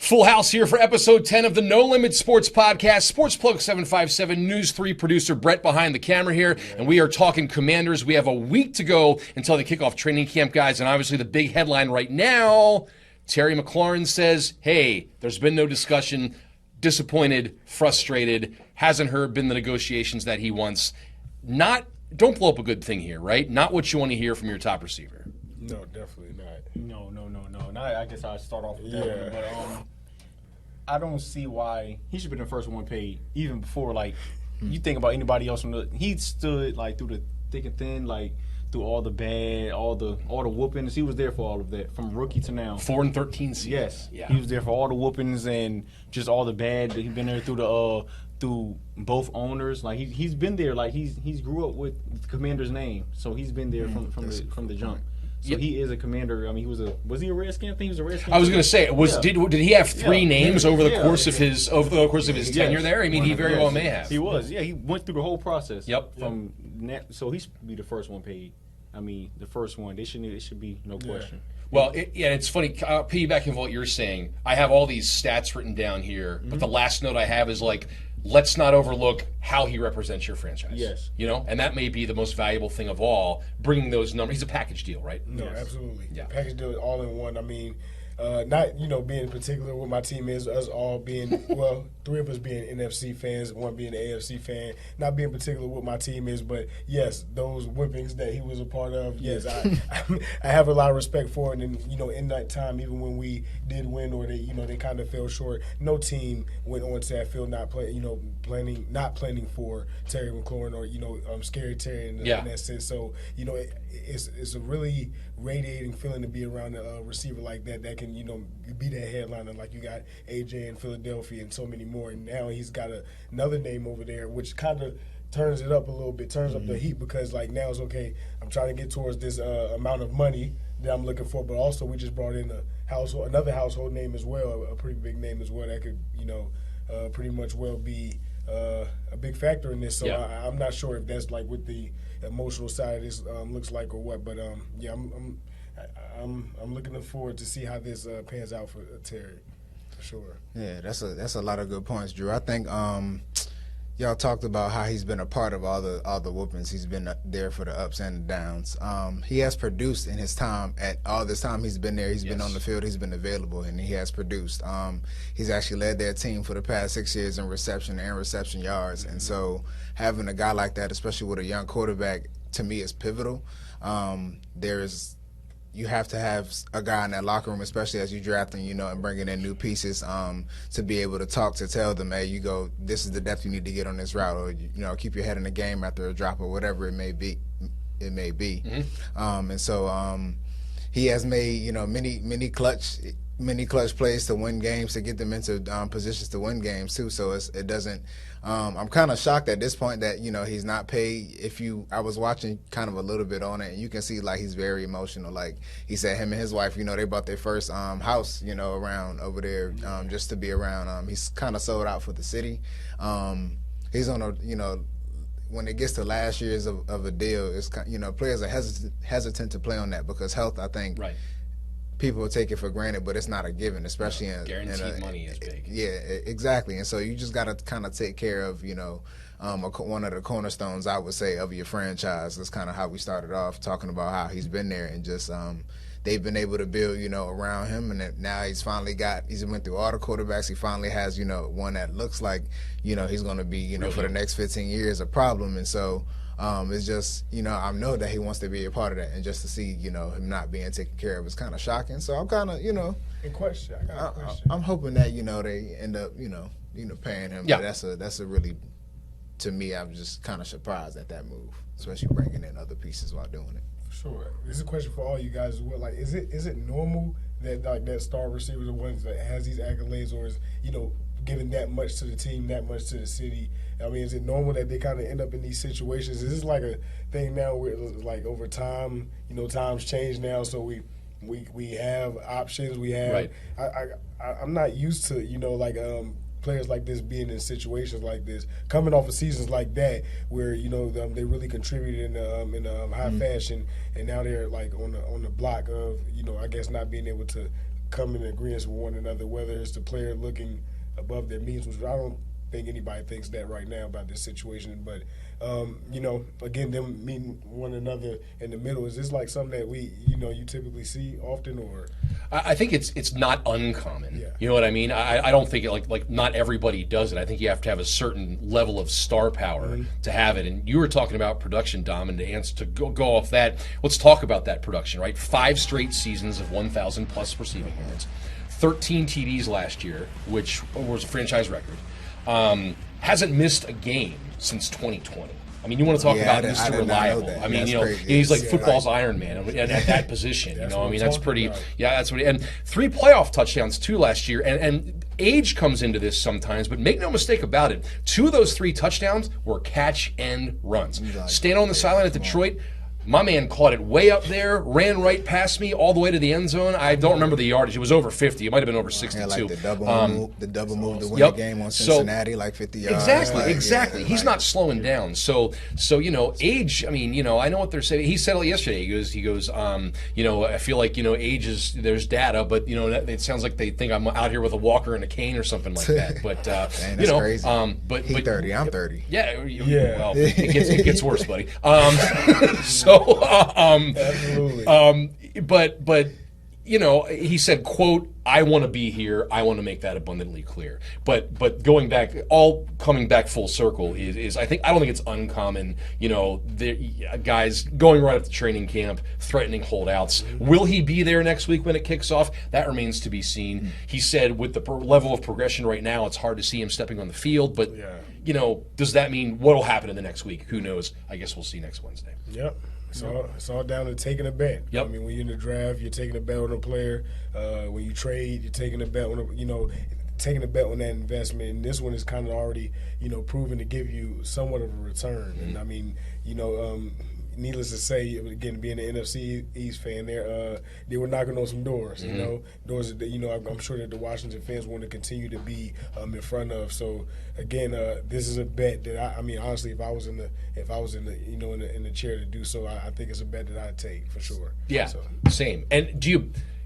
Full house here for episode 10 of the No Limit Sports Podcast. Sports Plug 757, News 3 producer Brett behind the camera here, and we are talking Commanders. We have a week to go until they kick off training camp, guys, and obviously the big headline right now, Terry McLaurin says, hey, there's been no discussion, disappointed, frustrated, hasn't been the negotiations that he wants. Don't blow up a good thing here, right? Not what you want to hear from your top receiver. No, definitely not. No. And I guess I'll start off with that one. But I don't see why he should have been the first one paid, even before, you think about anybody else. He stood, through the thick and thin, through all the bad, all the whoopings. He was there for all of that, from rookie to now. 4-13 seasons. Yes. Yeah. He was there for all the whoopings and just all the bad. He's been there through both owners. He's been there. He's grew up with the Commander's name, so he's been there from the jump. So he is a Commander. I mean, was he a Redskin? I think he was a Redskin. I was going to say, did he have three names over the course of his tenure there? I mean, he very well may have. He was. Yeah, he went through the whole process. Yep. So he should be the first one paid. I mean, the first one. It should be no question. Well, it's funny. Piggybacking on what you're saying, I have all these stats written down here, but the last note I have is let's not overlook how he represents your franchise. Yes. And that may be the most valuable thing of all, bringing those numbers. He's a package deal, right? No, Yes. absolutely. Yeah. Package deal all in one. I mean, not, being particular what my team is, us all being, three of us being NFC fans, one being an AFC fan, not being particular what my team is, but yes, those whippings that he was a part of, yes, I have a lot of respect for it. And, in that time, even when we did win or they kind of fell short, no team went on to that field not planning for Terry McLaurin or, Scary Terry in that sense. So, it's a really radiating feeling to be around a receiver like that can, be that headliner. Like you got AJ in Philadelphia and so many more. And now he's got another name over there, which kind of turns it up a little bit, turns up the heat, because now it's okay, I'm trying to get towards this amount of money that I'm looking for. But also we just brought in another household name as well, a pretty big name as well that could, pretty much well be a big factor in this. So I'm not sure if that's what the emotional side of this looks like or what, but I'm looking forward to see how this pans out for Terry, for sure. Yeah, that's a lot of good points, Drew. I think y'all talked about how he's been a part of all the whoopings. He's been there for the ups and the downs. He has produced in his time. At all this time he's been there, he's been on the field, he's been available, and he has produced. He's actually led their team for the past 6 years in reception and reception yards. And so having a guy like that, especially with a young quarterback, to me is pivotal. You have to have a guy in that locker room, especially as you drafting, and bringing in new pieces, to be able to tell them, hey, this is the depth you need to get on this route, or keep your head in the game after a drop or whatever it may be. And so he has made many clutch plays to win games, to get them into positions to win games too. So it doesn't. I'm kind of shocked at this point that he's not paid. I was watching kind of a little bit on it, and you can see he's very emotional. Like he said, him and his wife, they bought their first house, around over there, just to be around. He's kind of sold out for the city. He's on a when it gets to last year's of a deal, it's players are hesitant to play on that because health, I think. Right. People will take it for granted, but it's not a given, especially guaranteed money is big. Yeah, exactly. And so you just got to kind of take care of, one of the cornerstones, I would say, of your franchise. That's kind of how we started off, talking about how he's been there and just they've been able to build, around him. And now he's went through all the quarterbacks. He finally has, one that looks like, he's going to be, for the next 15 years a problem. And so it's just, I know that he wants to be a part of that, and just to see, him not being taken care of is kind of shocking. So I'm kind of, I got a question. I'm hoping that, they end up, paying him. Yeah. But that's a really, to me, I'm just kind of surprised at that move, especially bringing in other pieces while doing it. Sure. This is a question for all you guys as well. Is it normal that that star receiver, the ones that has these accolades, or is giving that much to the team, that much to the city? I mean, is it normal that they kind of end up in these situations? Is this a thing now where over time, times change now, so we have options. We have. Right. I'm not used to players like this being in situations like this, coming off of seasons like that where they really contributed in high fashion, and now they're on the block of I guess not being able to come in agreement with one another, whether it's the player looking above their means, which I don't think anybody thinks that right now about this situation. But, again, them meeting one another in the middle, is this like something that you typically see often, or? I think it's not uncommon. Yeah. You know what I mean? I don't think like not everybody does it. I think you have to have a certain level of star power to have it. And you were talking about production, Dom, and to go off that, let's talk about that production, right? 5 straight seasons of 1,000 plus receiving yards, 13 TDs last year, which was a franchise record. Hasn't missed a game since 2020. I mean, you want to talk about Mr. Reliable. I mean, he's like football's Iron Man at that position. I mean, that's pretty. Yeah, that's what. And 3 playoff touchdowns too last year. And age comes into this sometimes, but make no mistake about it. 2 of those 3 touchdowns were catch and runs. Stand on the sideline at Detroit. My man caught it way up there, ran right past me all the way to the end zone. I don't remember the yardage. It was over 50. It might have been over 62. Yeah, like the double move to win the game on Cincinnati, like 50 yards. Exactly. He's not slowing down. So age. I mean, I know what they're saying. He said it yesterday. He goes. I feel like age is there's data, but it sounds like they think I'm out here with a walker and a cane or something like that. But man, that's crazy. But he's 30. I'm 30. Yeah. Well, it gets worse, buddy. Absolutely. But he said, quote, "I want to be here. I want to make that abundantly clear." But coming back full circle is I don't think it's uncommon. The guys going right up to training camp, threatening holdouts. Will he be there next week when it kicks off? That remains to be seen. He said with the level of progression right now, it's hard to see him stepping on the field. But does that mean what will happen in the next week? Who knows? I guess we'll see next Wednesday. Yep. It's all down to taking a bet. Yep. I mean, when you're in the draft, you're taking a bet on a player. When you trade, you're taking a bet on taking a bet on that investment. And this one is kind of already, proven to give you somewhat of a return. Mm-hmm. And I mean, needless to say, again, being an NFC East fan, they were knocking on some doors. Mm-hmm. Doors that I'm sure that the Washington fans want to continue to be in front of. So again, this is a bet that I mean, honestly, if I was in the in the chair to do so, I think it's a bet that I'd take for sure. Yeah, same. And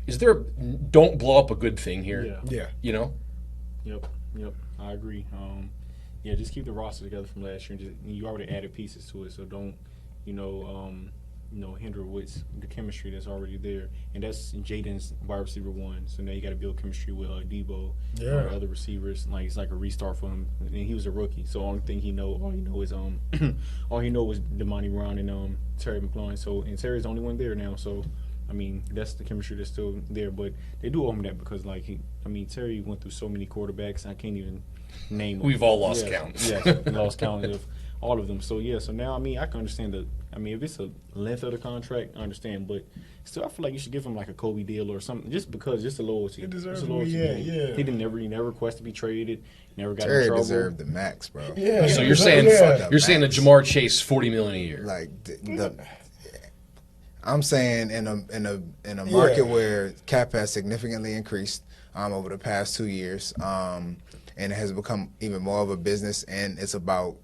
is there don't blow up a good thing here? Yeah. Yep. I agree. Just keep the roster together from last year. You already added pieces to it, so don't hinder what's the chemistry that's already there. And that's Jaden's wide receiver 1. So now you got to build chemistry with Debo, other receivers. Like it's like a restart for him. And he was a rookie, so all he knows is Damani Brown and Terry McLaurin. So and Terry's the only one there now. So I mean that's the chemistry that's still there. But they do owe him that because Terry went through so many quarterbacks. I can't even name them. We've all lost count. Yeah, we lost count of all of them. So so now I can understand if it's a length of the contract, I understand, but still I feel like you should give him like a Kobe deal or something, just the loyalty. He deserves it. Yeah. He never requested to be traded, never got Terry in trouble. deserved the max, bro. Yeah. So you're saying the Jamar Chase $40 million a year? Like I'm saying in a market where cap has significantly increased over the past 2 years, and it has become even more of a business, and it's about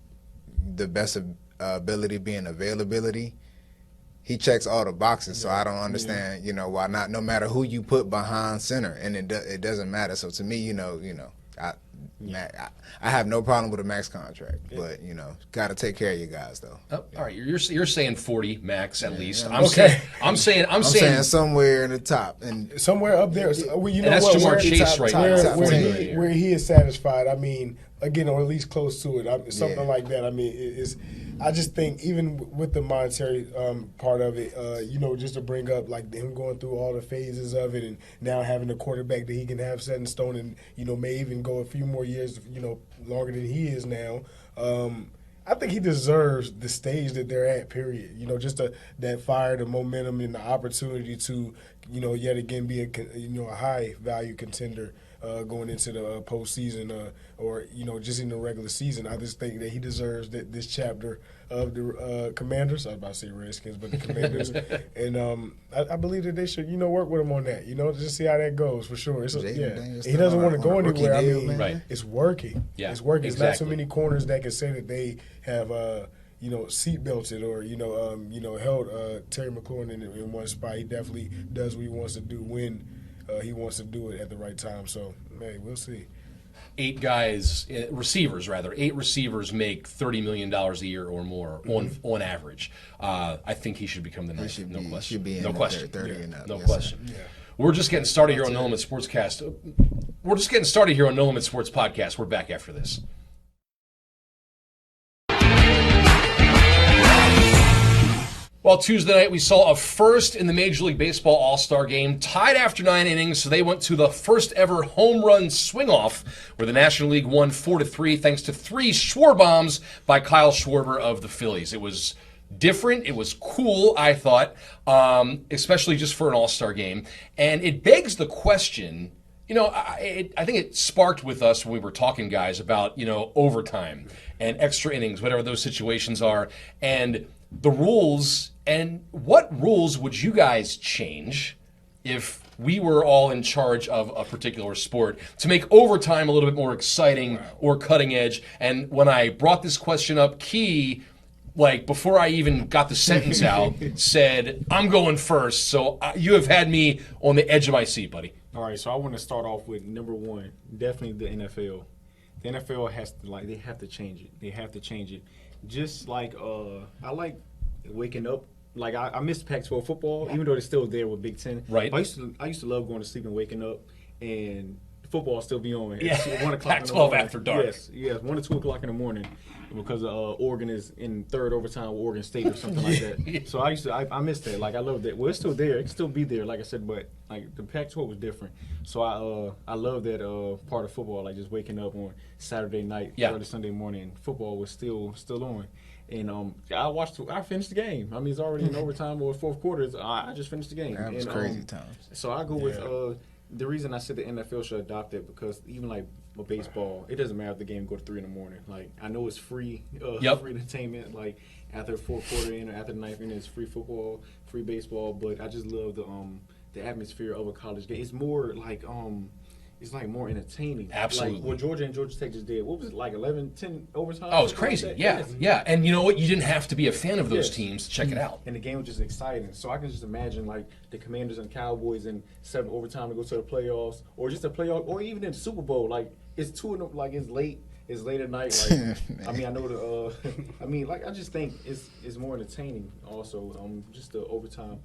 the best ability being availability. He checks all the boxes, so I don't understand, why not. No matter who you put behind center, and it doesn't matter. So to me, I have no problem with a max contract, but got to take care of you guys though. All right, you're saying 40 max at least. Okay. I'm saying somewhere in the top and somewhere up there. That's Jamar Chase right now. Where he is satisfied. I mean, again, or at least close to it. Something like that. I mean, I just think even with the monetary part of it, just to bring up like him going through all the phases of it, and now having a quarterback that he can have set in stone, and may even go a few more years, longer than he is now. I think he deserves the stage that they're at. Period. Just that fire, the momentum, and the opportunity to, yet again be a high value contender. Going into the postseason, or just in the regular season, I just think that he deserves this chapter of the Commanders. I was about to say Redskins, but the Commanders, and I believe that they should work with him on that. Just see how that goes for sure. He doesn't want to go anywhere. Deal, it's working. Yeah, it's working. Exactly. It's not so many corners that can say that they have seat belted or held Terry McLaurin in one spot. He definitely does what he wants to do when he wants to do it at the right time. So, hey, we'll see. 8 receivers make $30 million a year or more on average. I think he should become the ninth. No question. Should be in no question. 30 and up. No Yes, question. Yeah. We're just getting started here on No Limit Sportscast. We're just getting started here on No Limit Sports Podcast. We're back after this. Well, Tuesday night we saw a first in the Major League Baseball All-Star Game, tied after 9 innings, so they went to the first ever home run swing-off, where the National League won 4-3 thanks to 3 Schwarber bombs by Kyle Schwarber of the Phillies. It was different. It was cool, I thought, especially just for an All-Star game. And it begs the question, I think it sparked with us when we were talking, guys, about, overtime and extra innings, whatever those situations are, and the rules. And what rules would you guys change if we were all in charge of a particular sport to make overtime a little bit more exciting or cutting edge? And when I brought this question up, Key, before I even got the sentence out, said, I'm going first. So you have had me on the edge of my seat, buddy. All right, so I want to start off with number one, definitely the NFL. The NFL has to, they have to change it. They have to change it. Just like, I like waking up. I miss Pac-12 football, even though it's still there with Big Ten. Right. But I used to love going to sleep and waking up, and football still be on. Yeah. It's 1 o'clock in the Pac-12 morning. after dark. Yes, 1 or 2 o'clock in the morning, because Oregon is in third overtime with Oregon State or something like that. So I miss that. I love that. Well, it's still there. It can still be there, like I said, but the Pac-12 was different. So I love that part of football, just waking up on Saturday night, early Sunday morning. Football was still on. And I finished the game. I mean, it's already in overtime or fourth quarter. I just finished the game. That was crazy times. So I go with the reason I said the NFL should adopt it, because even a baseball, it doesn't matter if the game go to 3 in the morning. I know it's free, free entertainment. After the fourth quarter in or after the ninth inning, it's free football, free baseball. But I just love the atmosphere of a college game. It's more it's more entertaining. Absolutely. What Georgia and Georgia Tech just did. What was it, 11, 10 overtime? Oh, it was crazy. Yeah. And you know what? You didn't have to be a fan of those teams to check it out. And the game was just exciting. So I can just imagine the Commanders and Cowboys in 7 overtime to go to the playoffs, or just a playoff, or even in the Super Bowl. It's 2 in the, it's late. It's late at night. I mean, I know I just think it's more entertaining. Also, just the overtime,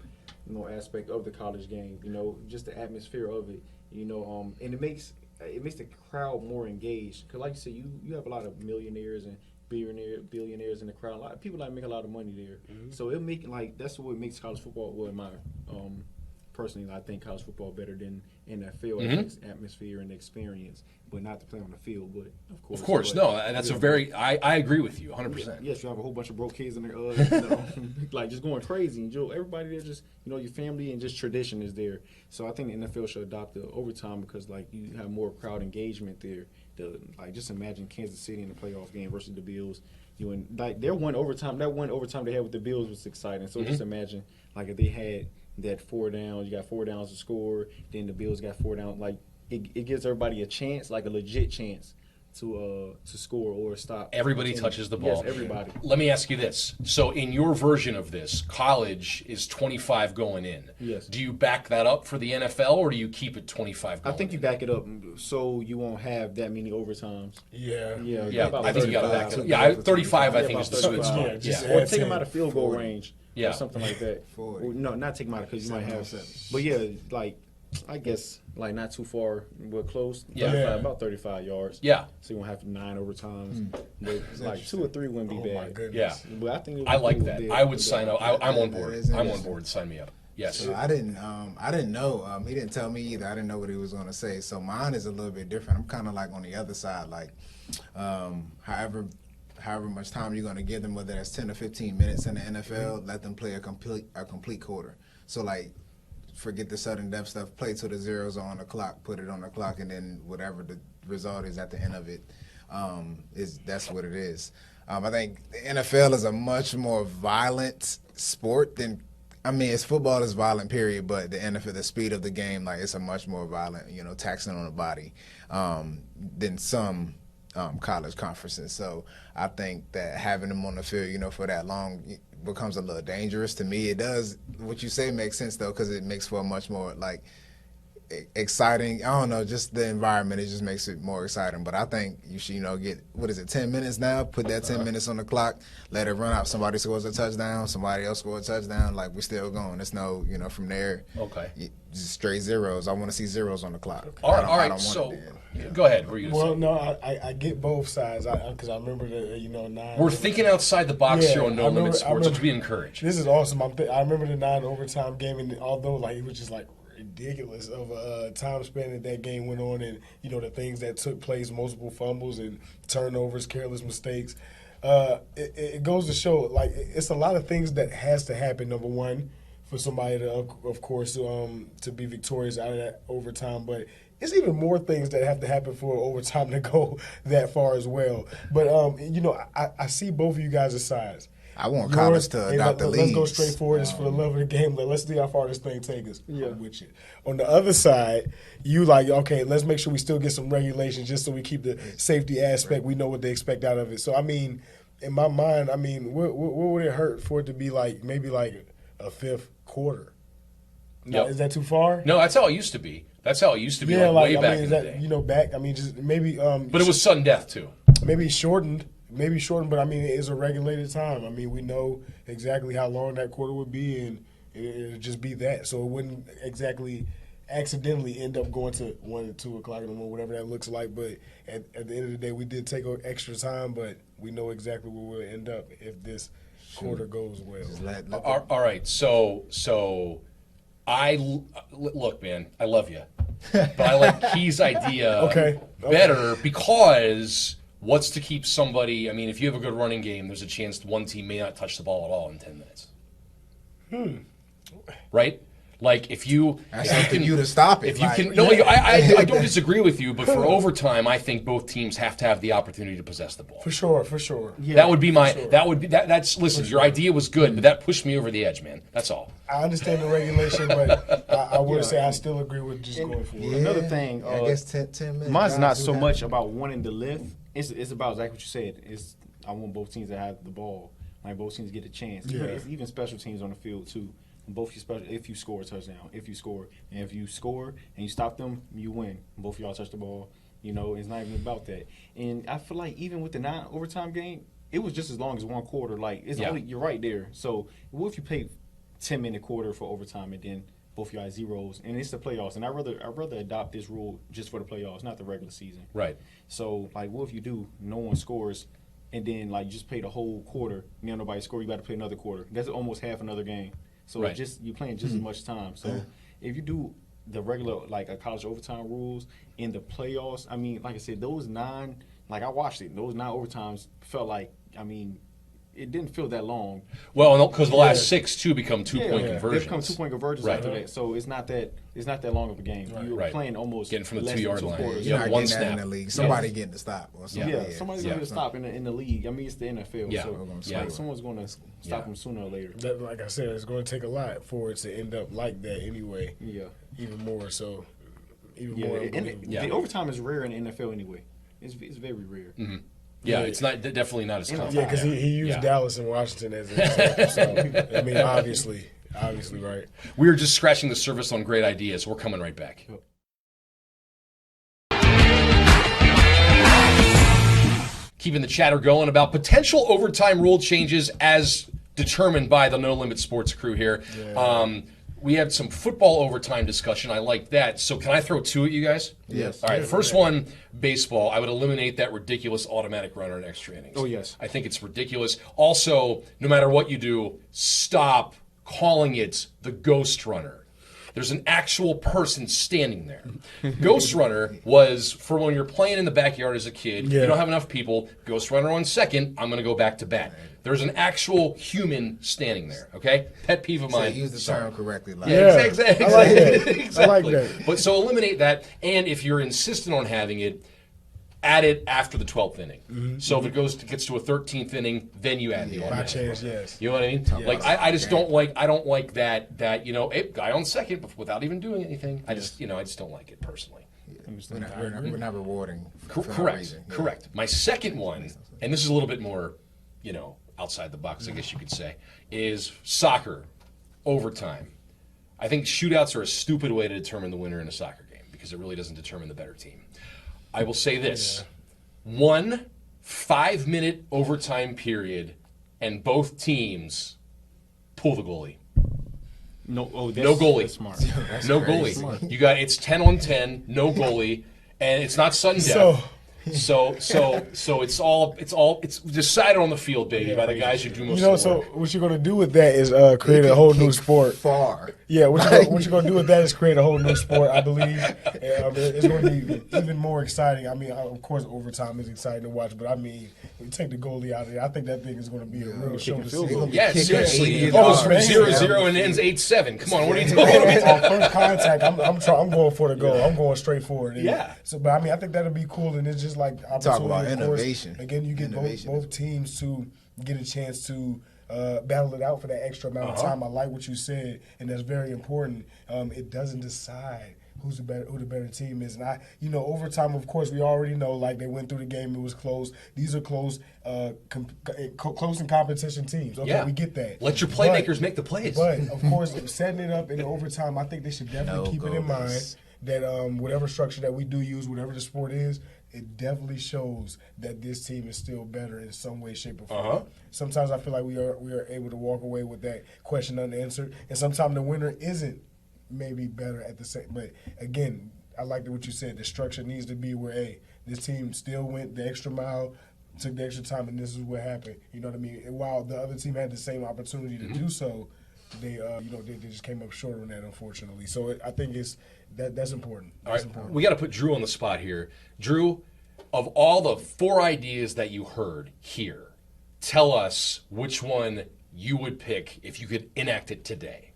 aspect of the college game. Just the atmosphere of it. And it makes the crowd more engaged. Because like you said, you have a lot of millionaires and billionaires in the crowd. A lot of people make a lot of money there. Mm-hmm. So it make that's what makes college football. Well, in my personally, I think college football better than NFL. Mm-hmm. Atmosphere and experience, but not to play on the field. But of course, no. That's I agree with you 100%. Yes, you have a whole bunch of broke kids in there, just going crazy. And everybody there, just your family and just tradition is there. So I think the NFL should adopt the overtime, because you have more crowd engagement there. Just imagine Kansas City in the playoff game versus the Bills. Their one overtime they had with the Bills was exciting. So just imagine if they had that 4 downs, you got 4 downs to score, then the Bills got 4 downs. It gives everybody a chance, a legit chance to score or stop. Everybody touches the ball. Yes, everybody. Let me ask you this. So in your version of this, college is 25 going in. Yes. Do you back that up for the NFL, or do you keep it 25 going I think in? you back it up so you won't have that many overtimes. Yeah. I think you got to back it up. Yeah, 35 I think is the sweet spot. Yeah. Or take them out of field goal range. Yeah. Or something like that. 40. Or, no, not take them out because you might have. 7. But I guess not too far, but close. Yeah. 35, about 35 yards. Yeah. So you won't have 9 overtimes. But 2 or 3 wouldn't be Oh bad. my goodness. Yeah. But I think I like that. I would with sign up. I'm on board. I'm on board. Sign me up. Yes. So I didn't know. He didn't tell me either. I didn't know what he was going to say. So mine is a little bit different. I'm kind of on the other side. However much time you're going to give them, whether that's 10 or 15 minutes in the NFL, let them play a complete quarter. So forget the sudden death stuff. Play till the zeros are on the clock. Put it on the clock, and then whatever the result is at the end of it, that's what it is. I think the NFL is a much more violent sport than. Football is violent, period. But the NFL, the speed of the game, it's a much more violent, taxing on the body than some college conferences. So I think that having them on the field, for that long becomes a little dangerous to me. It does. What you say makes sense though, because it makes for a much more exciting. I don't know, just the environment. It just makes it more exciting. But I think you should, get, 10 minutes now? Put that 10 minutes on the clock. Let it run out. Somebody scores a touchdown. Somebody else scores a touchdown. Like, we're still going. There's no, from there. Okay. Just straight zeros. I want to see zeros on the clock. All right. So, go ahead. What were you going to say? No, I get both sides because I remember that 9. We're thinking outside the box here on No I remember- Limit I Sports, which remember- we encourage. This is awesome. I remember the 9 overtime game, and although it was just ridiculous of a time span that game went on, and the things that took place, multiple fumbles and turnovers, careless mistakes. It goes to show it's a lot of things that has to happen. Number one, for somebody to, of course, to be victorious out of that overtime, but it's even more things that have to happen for overtime to go that far as well. But I see both of you guys' sides. I want college to adopt the leagues. Let's go straight forward. It's for the love of the game. Let's see how far this thing takes us. Yeah. I'm with you. On the other side, okay, let's make sure we still get some regulations just so we keep the safety aspect. We know what they expect out of it. So, in my mind, what would it hurt for it to be maybe a fifth quarter? No, is that too far? No, that's how it used to be. That's how it used to be way back in the day. Back, just maybe. But it was sudden death, too. Maybe shortened, but it's a regulated time. We know exactly how long that quarter would be, and it'll just be that. So it wouldn't exactly accidentally end up going to 1 or 2 o'clock in the morning, whatever that looks like. But at the end of the day, we did take extra time, but we know exactly where we'll end up if this quarter goes well. All right, so look, man, I love you, but I like Key's idea better because what's to keep somebody? If you have a good running game, there's a chance one team may not touch the ball at all in 10 minutes. Right? If you can you to stop it. I don't disagree with you, but for overtime, I think both teams have to have the opportunity to possess the ball. For sure. Yeah, that would be that's listen, your idea was good, but that pushed me over the edge, man. That's all. I understand the regulation, but I would say I still agree with just going for it. Yeah, another thing, I guess 10 minutes. Mine's not so much about wanting to lift. It's about exactly what you said. I want both teams to have the ball. Both teams get a chance. Yeah. Even special teams on the field too. Both you special. If you score a touchdown, if you score and you stop them, you win. Both of y'all touch the ball. It's not even about that. And I feel like even with the 9 overtime game, it was just as long as 1 quarter. Only, you're right there. So what if you play 10-minute quarter for overtime and then both of y'all have zeros and it's the playoffs? And I'd rather adopt this rule just for the playoffs, not the regular season. Right. So what if you do no one scores and then you just play the whole quarter, nobody score, you got to play another quarter. That's almost half another game. So you're playing just as much time. So if you do the regular a college overtime rules in the playoffs, like I said, those 9, I watched it. Those 9 overtimes felt it didn't feel that long. Well, because the last 6 too become 2-point conversions. They become 2-point conversions after that. So it's not that long of a game. Right. You're playing almost getting from the less 2-yard than 2 line. quarters. You have one getting that snap in the league. Somebody getting to stop or something. Yeah, somebody's going to stop in the league. It's the NFL. Yeah. So someone's going to stop them sooner or later. That, like I said, it's going to take a lot for it to end up like that anyway. Yeah. Even more so. More. The overtime is rare in the NFL anyway. It's very rare. Mm-hmm. Yeah, it's not definitely not as common. Yeah, because he used Dallas and Washington as an example. So, obviously, right. We're just scratching the surface on great ideas. We're coming right back. Keeping the chatter going about potential overtime rule changes as determined by the No Limit Sports crew here. Yeah. We had some football overtime discussion. I like that. So can I throw 2 at you guys? Yes. All right, first one, baseball. I would eliminate that ridiculous automatic runner in extra innings. Oh, yes. I think it's ridiculous. Also, no matter what you do, stop calling it the ghost runner. There's an actual person standing there. Ghost runner was for when you're playing in the backyard as a kid. You don't have enough people. Ghost runner on second. I'm going to go back to bat. There's an actual human standing there. Okay, pet peeve of mine. So use the term correctly. Exactly. I like that. Exactly. I like that. But so eliminate that, and if you're insistent on having it, add it after the 12th inning. Mm-hmm. So if it gets to a 13th inning, then you add the automatic. Change, yes. You know what I mean? Yes. I just don't like that guy on second without even doing anything. I just don't like it personally. We're not rewarding. Correct. My second one, and this is a little bit more, outside the box, I guess you could say, is soccer overtime. I think shootouts are a stupid way to determine the winner in a soccer game because it really doesn't determine the better team. I will say this. 1 5-minute overtime period and both teams pull the goalie. No No goalie. That's smart. No crazy. goalie. You got it's 10 on 10, no goalie, and it's not sudden death. So it's decided on the field, baby, by the guys who do most of the So work. what you're gonna do with that is create a whole new sport. Far. Yeah, what you're gonna do with that is create a whole new sport, I believe. It's going to be even more exciting. I mean, of course, overtime is exciting to watch, but I mean, when you take the goalie out of there, I think that thing is going to be a real show to see. Yeah, Kicking seriously. 80 It goes from yards. 0-0 and ends 8-7. Come on, what are you doing? On first contact, I'm going for the goal. I'm going straight for it. And Yeah. So, but I mean, I think that'll be cool, and it's just like opportunity. Talk about of course. innovation. Again, you get Innovation. both teams to get a chance to battle it out for that extra amount of time. I like what you said, and that's very important. It doesn't decide who the better team is, and overtime. Of course, we already know. Like they went through the game, it was close. These are close, close and competition teams. Okay, Yeah. we get that. Let your playmakers make the plays. But of course, setting it up in overtime, I think they should definitely No keep it in mind goalies. that whatever structure that we do use, whatever the sport is, it definitely shows that this team is still better in some way, shape, or form. Sometimes I feel like we are able to walk away with that question unanswered, and sometimes the winner isn't maybe better at the same. But again, I like what you said. The structure needs to be where, hey, this team still went the extra mile, took the extra time, and this is what happened. You know what I mean? And while the other team had the same opportunity to do so, they just came up short on that, unfortunately. So I think that's important. All That's right, important. we got to put Drew on the spot here. Drew, of all the 4 ideas that you heard here, tell us which one you would pick if you could enact it today.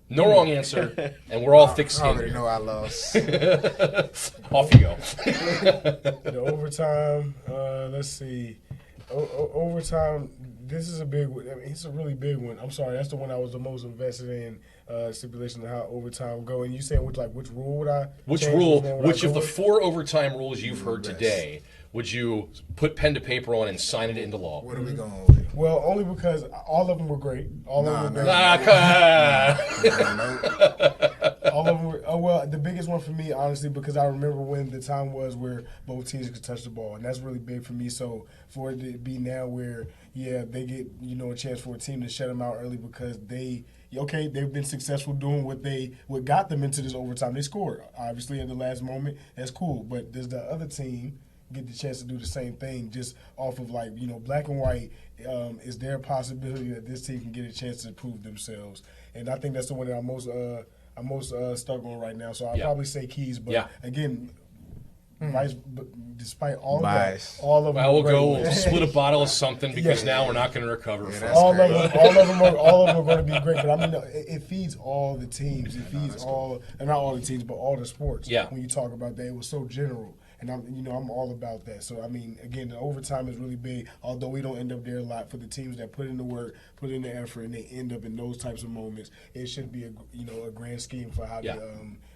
No wrong answer, and we're all I thick-skinned already here. know I lost. Off you go. The overtime, let's see. Overtime, this is a big one. I mean, it's a really big one. I'm sorry, that's the one I was the most invested in, stipulation of how overtime go. And you saying which rule would I Which change? rule, one would I which go of the with? 4 overtime rules you've heard best. today would you put pen to paper on and sign it into law? What are we going with? Well, only because all of them were great. All of them were great. All of them were, well, the biggest one for me, honestly, because I remember when the time was where both teams could touch the ball, and that's really big for me. So for it to be now where, they get, a chance for a team to shut them out early because they've been successful doing what got them into this overtime. They scored, obviously, at the last moment. That's cool. But does the other team get the chance to do the same thing just off of black and white? Is there a possibility that this team can get a chance to prove themselves? And I think that's the one that I'm most stuck on right now. So I'll probably say Keys. But again, despite all of Bias. that, all of them. Well, we'll are go. great. We'll split a bottle of something because Yeah. now we're not going to recover from that's it. all of great. them are going to be great. But I mean, it feeds all the teams. It feeds all, and not all the teams, but all the sports. Yeah. When you talk about that, it was so general, and I'm all about that. So I mean, again, the overtime is really big. Although we don't end up there a lot, for the teams that put in the work, put in the effort, and they end up in those types of moments, it should be a grand scheme for how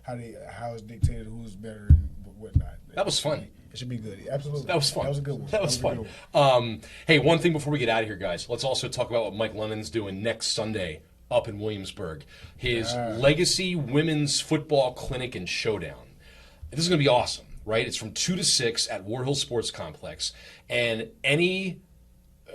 how it's dictated who's better and whatnot. That was fun. It should be good. Absolutely. That was fun. That was a good one. That was a fun. good one. Hey, one thing before we get out of here, guys. Let's also talk about what Mike Lennon's doing next Sunday up in Williamsburg. His Legacy Women's Football Clinic and Showdown. This is going to be awesome, right? It's from 2 to 6 at War Hill Sports Complex. And any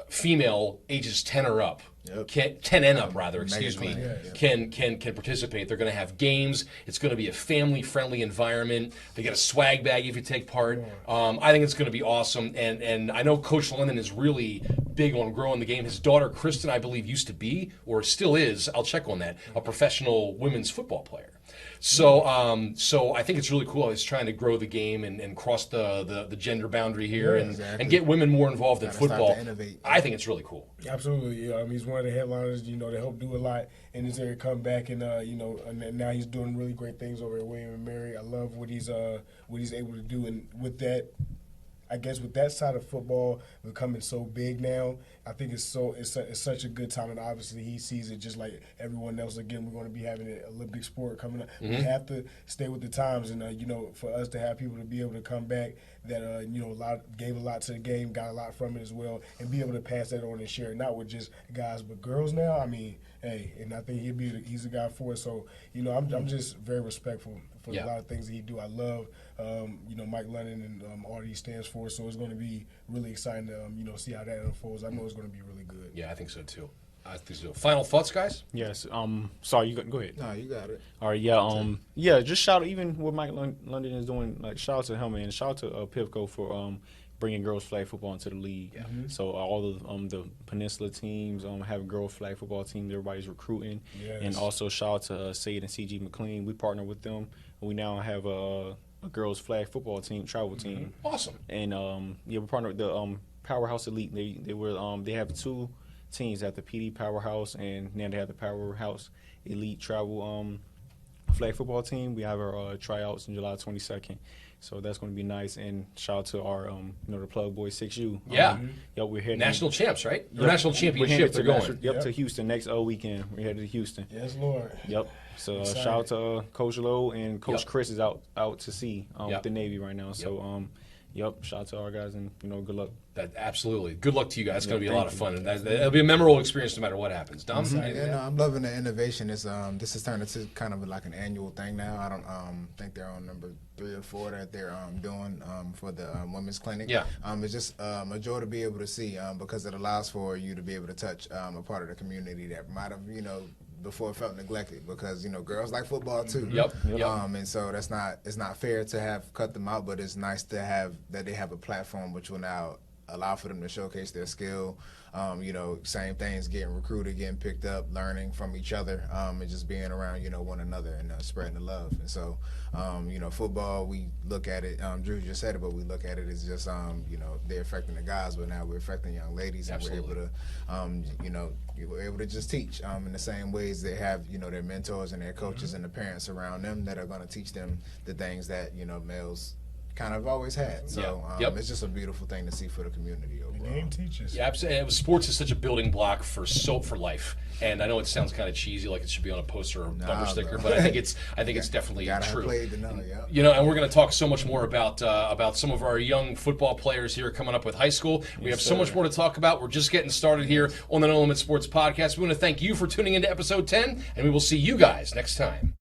female ages 10 or up, 10 and up rather, excuse me, can participate. They're going to have games. It's going to be a family-friendly environment. They get a swag bag if you take part. I think it's going to be awesome. And I know Coach Lennon is really big on growing the game. His daughter, Kristen, I believe, used to be, or still is, I'll check on that, a professional women's football player. So I think it's really cool. He's trying to grow the game and cross the gender boundary here and get women more involved in Gotta start football. to innovate. I think it's really cool. Absolutely. He's one of the headliners, they help do a lot in his area, come back and now he's doing really great things over at William and Mary. I love what he's able to do, and with that, I guess with that side of football becoming so big now, I think it's such a good time, and obviously he sees it just like everyone else. Again, we're going to be having an Olympic sport coming up. We have to stay with the times, and for us to have people to be able to come back that gave a lot to the game, got a lot from it as well, and be able to pass that on and share it, not with just guys but girls now. I mean, hey, and I think he's a guy for it. So, I'm just very respectful for a lot of things that he do. I love, Mike London and all that he stands for. So it's going to be really exciting to, see how that unfolds. I know it's going to be really good. Yeah, I think so too. I think so. Final thoughts, guys? Yes. Sorry, you go ahead. No, you got it. All right. Yeah. Yeah. Just shout out even what Mike London is doing. Like shout out to him and shout out to Pivco for bringing girls flag football into the league. Yeah. So all of the Peninsula teams have a girls flag football team. Everybody's recruiting. Yes. And also shout out to Sayed and CG McLean. We partner with them. We now have a girls flag football team, travel team. Awesome. And we partner with the Powerhouse Elite. They have two teams at the PD Powerhouse, and now they have the Powerhouse Elite Travel flag football team. We have our tryouts on July 22nd, so that's going to be nice. And shout out to our the Plug Boys 6U. Yeah. We're heading national champs, right? Yep. Or national championship. They're going. To Houston next weekend. We're headed to Houston. Yes, Lord. Yep. So shout out to Coach Lowe and Coach Chris is out to sea with the Navy right now. So shout out to our guys and good luck. Absolutely. Good luck to you guys. It's going to be a lot of fun. And it'll be a memorable experience no matter what happens. Dom? I'm loving the innovation. This has turned into kind of like an annual thing now. I don't think they're on number 3 or 4 that they're doing for the women's clinic. Yeah. It's just a joy to be able to see because it allows for you to be able to touch a part of the community that might have, before felt neglected because girls like football too. Yep. And so it's not fair to have cut them out, but it's nice to have that they have a platform which will now allow for them to showcase their skill. Same things, getting recruited, getting picked up, learning from each other, and just being around one another and spreading the love. And so football, we look at it, Drew just said it, but we look at it as just they're affecting the guys, but now we're affecting young ladies. Absolutely. And we're able to we're able to just teach in the same ways they have their mentors and their coaches and the parents around them that are going to teach them the things that males kind of always had. So it's just a beautiful thing to see for the community overall. The game teaches. Yeah, absolutely. Sports is such a building block for life. And I know it sounds kind of cheesy, like it should be on a poster or bumper sticker, but I think it's definitely true. Played to know, and we're going to talk so much more about some of our young football players here coming up with high school. We have so much more to talk about. We're just getting started here on the No Limit Sports Podcast. We want to thank you for tuning into episode 10, and we will see you guys next time.